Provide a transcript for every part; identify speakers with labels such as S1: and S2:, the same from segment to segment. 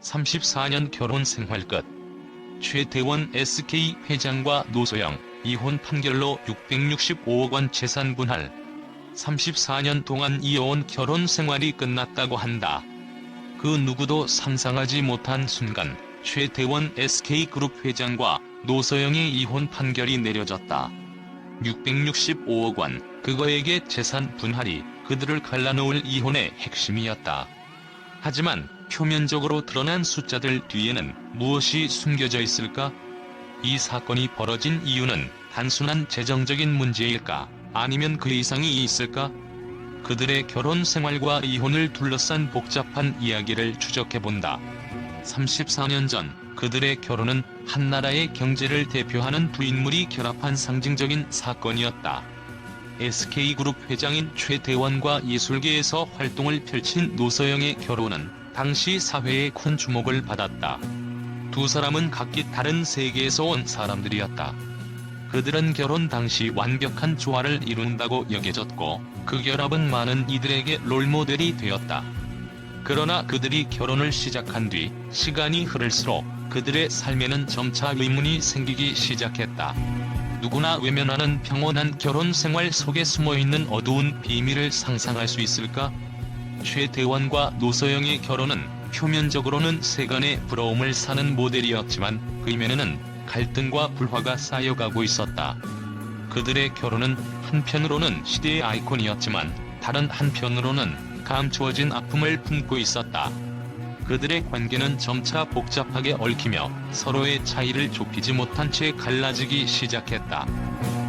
S1: 34년 결혼 생활 끝. 최태원 SK 회장과 노소영 이혼 판결로 665억 원 재산 분할. 34년 동안 이어온 결혼 생활이 끝났다고 한다. 그 누구도 상상하지 못한 순간 최태원 SK그룹 회장과 노소영의 이혼 판결이 내려졌다. 665억 원, 그거에게 재산 분할이 그들을 갈라놓을 이혼의 핵심이었다. 하지만 표면적으로 드러난 숫자들 뒤에는 무엇이 숨겨져 있을까? 이 사건이 벌어진 이유는 단순한 재정적인 문제일까? 아니면 그 이상이 있을까? 그들의 결혼 생활과 이혼을 둘러싼 복잡한 이야기를 추적해본다. 34년 전 그들의 결혼은 한 나라의 경제를 대표하는 두 인물이 결합한 상징적인 사건이었다. SK그룹 회장인 최태원과 예술계에서 활동을 펼친 노소영의 결혼은 당시 사회의 큰 주목을 받았다. 두 사람은 각기 다른 세계에서 온 사람들이었다. 그들은 결혼 당시 완벽한 조화를 이룬다고 여겨졌고 그 결합은 많은 이들에게 롤모델이 되었다. 그러나 그들이 결혼을 시작한 뒤 시간이 흐를수록 그들의 삶에는 점차 의문이 생기기 시작했다. 누구나 외면하는 평온한 결혼 생활 속에 숨어있는 어두운 비밀을 상상할 수 있을까? 최태원과 노소영의 결혼은 표면적으로는 세간의 부러움을 사는 모델이었지만 그 이면에는 갈등과 불화가 쌓여가고 있었다. 그들의 결혼은 한편으로는 시대의 아이콘이었지만 다른 한편으로는 감추어진 아픔을 품고 있었다. 그들의 관계는 점차 복잡하게 얽히며 서로의 차이를 좁히지 못한 채 갈라지기 시작했다.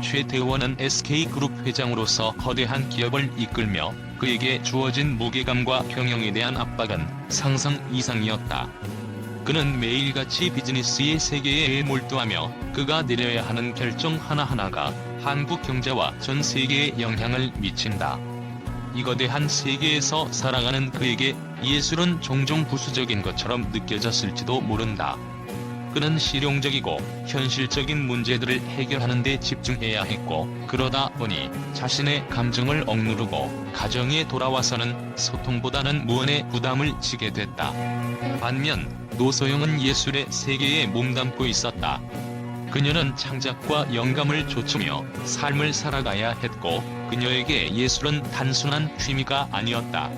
S1: 최태원은 SK그룹 회장으로서 거대한 기업을 이끌며 그에게 주어진 무게감과 경영에 대한 압박은 상상 이상이었다. 그는 매일같이 비즈니스의 세계에 몰두하며 그가 내려야 하는 결정 하나하나가 한국 경제와 전 세계에 영향을 미친다. 이 거대한 세계에서 살아가는 그에게 예술은 종종 부수적인 것처럼 느껴졌을지도 모른다. 그는 실용적이고 현실적인 문제들을 해결하는 데 집중해야 했고 그러다 보니 자신의 감정을 억누르고 가정에 돌아와서는 소통보다는 무언의 부담을 지게 됐다. 반면 노소영은 예술의 세계에 몸담고 있었다. 그녀는 창작과 영감을 좇으며 삶을 살아가야 했고 그녀에게 예술은 단순한 취미가 아니었다.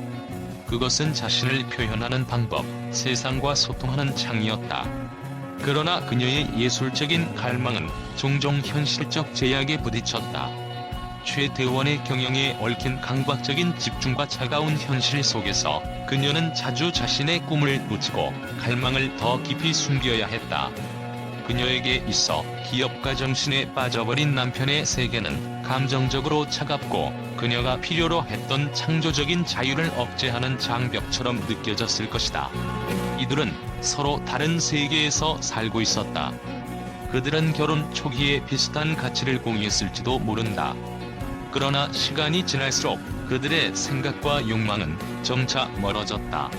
S1: 그것은 자신을 표현하는 방법, 세상과 소통하는 창이었다. 그러나 그녀의 예술적인 갈망은 종종 현실적 제약에 부딪혔다. 최태원의 경영에 얽힌 강박적인 집중과 차가운 현실 속에서 그녀는 자주 자신의 꿈을 놓치고 갈망을 더 깊이 숨겨야 했다. 그녀에게 있어 기업가 정신에 빠져버린 남편의 세계는 감정적으로 차갑고 그녀가 필요로 했던 창조적인 자유를 억제하는 장벽처럼 느껴졌을 것이다. 이들은 서로 다른 세계에서 살고 있었다. 그들은 결혼 초기에 비슷한 가치를 공유했을지도 모른다. 그러나 시간이 지날수록 그들의 생각과 욕망은 점차 멀어졌다.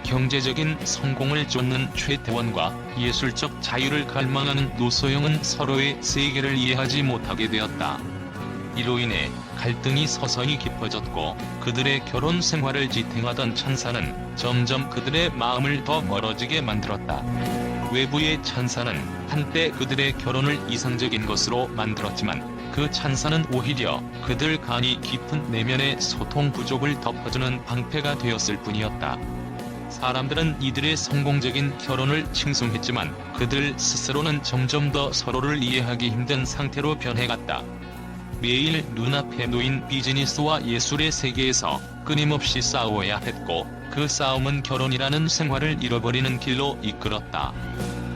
S1: 경제적인 성공을 쫓는 최태원과 예술적 자유를 갈망하는 노소영은 서로의 세계를 이해하지 못하게 되었다. 이로 인해 갈등이 서서히 깊어졌고 그들의 결혼 생활을 지탱하던 찬사는 점점 그들의 마음을 더 멀어지게 만들었다. 외부의 찬사는 한때 그들의 결혼을 이상적인 것으로 만들었지만 그 찬사는 오히려 그들 간이 깊은 내면의 소통 부족을 덮어주는 방패가 되었을 뿐이었다. 사람들은 이들의 성공적인 결혼을 칭송했지만 그들 스스로는 점점 더 서로를 이해하기 힘든 상태로 변해갔다. 매일 눈앞에 놓인 비즈니스와 예술의 세계에서 끊임없이 싸워야 했고 그 싸움은 결혼이라는 생활을 잃어버리는 길로 이끌었다.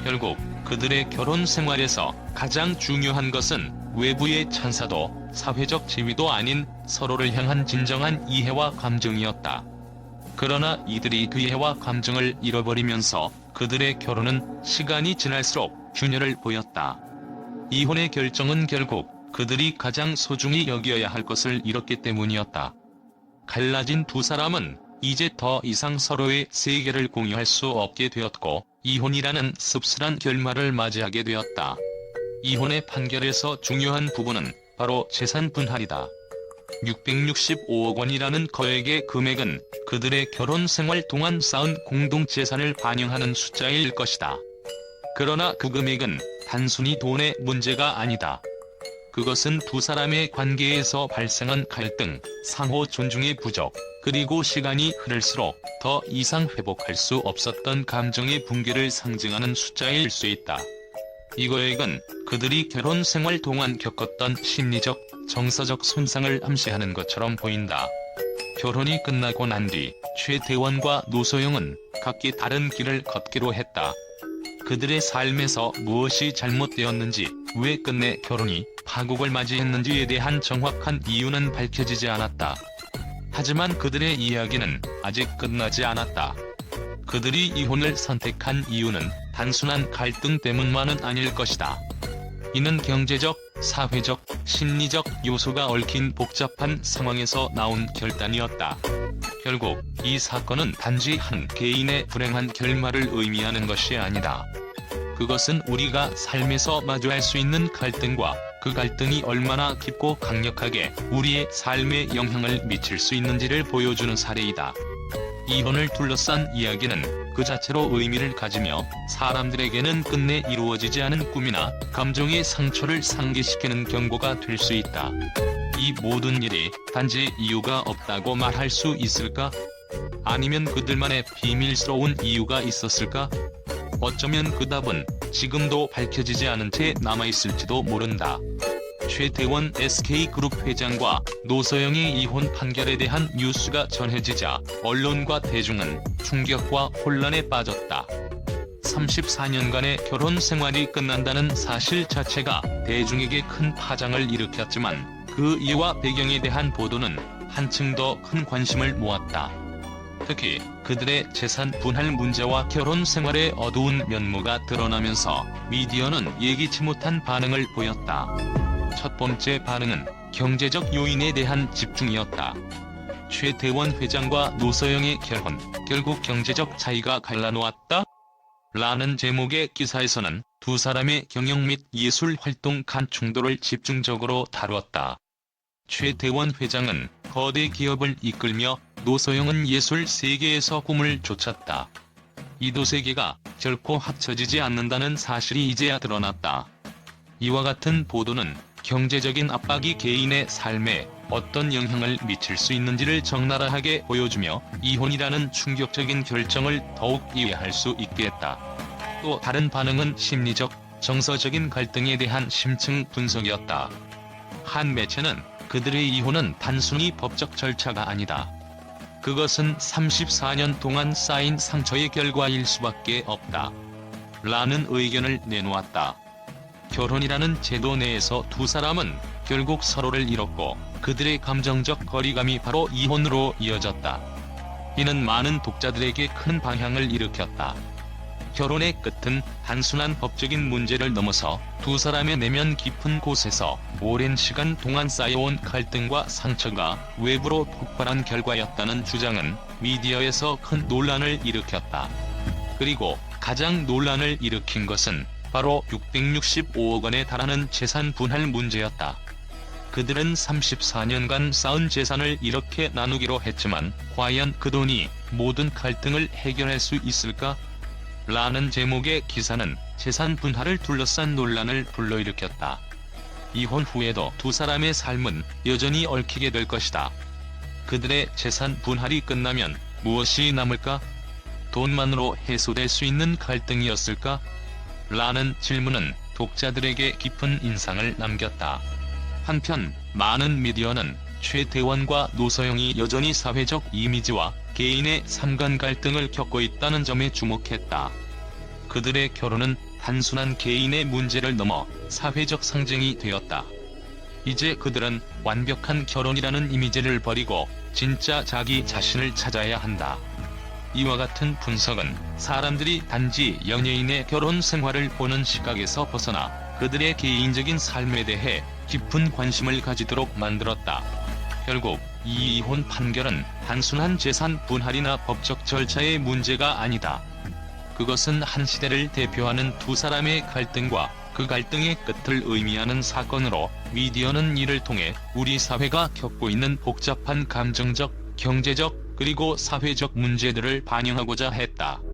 S1: 결국 그들의 결혼 생활에서 가장 중요한 것은 외부의 찬사도 사회적 지위도 아닌 서로를 향한 진정한 이해와 감정이었다. 그러나 이들이 그 이해와 감정을 잃어버리면서 그들의 결혼은 시간이 지날수록 균열을 보였다. 이혼의 결정은 결국 그들이 가장 소중히 여겨야 할 것을 잃었기 때문이었다. 갈라진 두 사람은 이제 더 이상 서로의 세계를 공유할 수 없게 되었고 이혼이라는 씁쓸한 결말을 맞이하게 되었다. 이혼의 판결에서 중요한 부분은 바로 재산 분할이다. 665억 원이라는 거액의 금액은 그들의 결혼 생활 동안 쌓은 공동재산을 반영하는 숫자일 것이다. 그러나 그 금액은 단순히 돈의 문제가 아니다. 그것은 두 사람의 관계에서 발생한 갈등, 상호 존중의 부족, 그리고 시간이 흐를수록 더 이상 회복할 수 없었던 감정의 붕괴를 상징하는 숫자일 수 있다. 이 거액은 그들이 결혼 생활 동안 겪었던 심리적, 정서적 손상을 암시하는 것처럼 보인다. 결혼이 끝나고 난 뒤 최태원과 노소영은 각기 다른 길을 걷기로 했다. 그들의 삶에서 무엇이 잘못되었는지, 왜 끝내 결혼이 파국을 맞이했는지에 대한 정확한 이유는 밝혀지지 않았다. 하지만 그들의 이야기는 아직 끝나지 않았다. 그들이 이혼을 선택한 이유는 단순한 갈등 때문만은 아닐 것이다. 이는 경제적, 사회적, 심리적 요소가 얽힌 복잡한 상황에서 나온 결단이었다. 결국 이 사건은 단지 한 개인의 불행한 결말을 의미하는 것이 아니다. 그것은 우리가 삶에서 마주할 수 있는 갈등과 그 갈등이 얼마나 깊고 강력하게 우리의 삶에 영향을 미칠 수 있는지를 보여주는 사례이다. 이혼을 둘러싼 이야기는 그 자체로 의미를 가지며 사람들에게는 끝내 이루어지지 않은 꿈이나 감정의 상처를 상기시키는 경고가 될 수 있다. 이 모든 일이 단지 이유가 없다고 말할 수 있을까? 아니면 그들만의 비밀스러운 이유가 있었을까? 어쩌면 그 답은 지금도 밝혀지지 않은 채 남아있을지도 모른다. 최태원 SK그룹 회장과 노소영의 이혼 판결에 대한 뉴스가 전해지자 언론과 대중은 충격과 혼란에 빠졌다. 34년간의 결혼 생활이 끝난다는 사실 자체가 대중에게 큰 파장을 일으켰지만 그 이유와 배경에 대한 보도는 한층 더 큰 관심을 모았다. 특히 그들의 재산 분할 문제와 결혼 생활의 어두운 면모가 드러나면서 미디어는 예기치 못한 반응을 보였다. 첫 번째 반응은 경제적 요인에 대한 집중이었다. 최태원 회장과 노소영의 결혼, 결국 경제적 차이가 갈라놓았다? 라는 제목의 기사에서는 두 사람의 경영 및 예술 활동 간 충돌을 집중적으로 다루었다. 최태원 회장은 거대 기업을 이끌며 노소영은 예술 세계에서 꿈을 쫓았다. 이 두 세계가 결코 합쳐지지 않는다는 사실이 이제야 드러났다. 이와 같은 보도는 경제적인 압박이 개인의 삶에 어떤 영향을 미칠 수 있는지를 적나라하게 보여주며 이혼이라는 충격적인 결정을 더욱 이해할 수 있게 했다. 또 다른 반응은 심리적, 정서적인 갈등에 대한 심층 분석이었다. 한 매체는 그들의 이혼은 단순히 법적 절차가 아니다. 그것은 34년 동안 쌓인 상처의 결과일 수밖에 없다. 라는 의견을 내놓았다. 결혼이라는 제도 내에서 두 사람은 결국 서로를 잃었고 그들의 감정적 거리감이 바로 이혼으로 이어졌다. 이는 많은 독자들에게 큰 방향을 일으켰다. 결혼의 끝은 단순한 법적인 문제를 넘어서 두 사람의 내면 깊은 곳에서 오랜 시간 동안 쌓여온 갈등과 상처가 외부로 폭발한 결과였다는 주장은 미디어에서 큰 논란을 일으켰다. 그리고 가장 논란을 일으킨 것은 바로 665억 원에 달하는 재산 분할 문제였다. 그들은 34년간 쌓은 재산을 이렇게 나누기로 했지만 과연 그 돈이 모든 갈등을 해결할 수 있을까? 라는 제목의 기사는 재산 분할을 둘러싼 논란을 불러일으켰다. 이혼 후에도 두 사람의 삶은 여전히 얽히게 될 것이다. 그들의 재산 분할이 끝나면 무엇이 남을까? 돈만으로 해소될 수 있는 갈등이었을까? 라는 질문은 독자들에게 깊은 인상을 남겼다. 한편 많은 미디어는 최태원과 노소영이 여전히 사회적 이미지와 개인의 삼간 갈등을 겪고 있다는 점에 주목했다. 그들의 결혼은 단순한 개인의 문제를 넘어 사회적 상징이 되었다. 이제 그들은 완벽한 결혼이라는 이미지를 버리고 진짜 자기 자신을 찾아야 한다. 이와 같은 분석은 사람들이 단지 연예인의 결혼 생활을 보는 시각에서 벗어나 그들의 개인적인 삶에 대해 깊은 관심을 가지도록 만들었다. 결국 이 이혼 판결은 단순한 재산 분할이나 법적 절차의 문제가 아니다. 그것은 한 시대를 대표하는 두 사람의 갈등과 그 갈등의 끝을 의미하는 사건으로 미디어는 이를 통해 우리 사회가 겪고 있는 복잡한 감정적, 경제적, 그리고 사회적 문제들을 반영하고자 했다.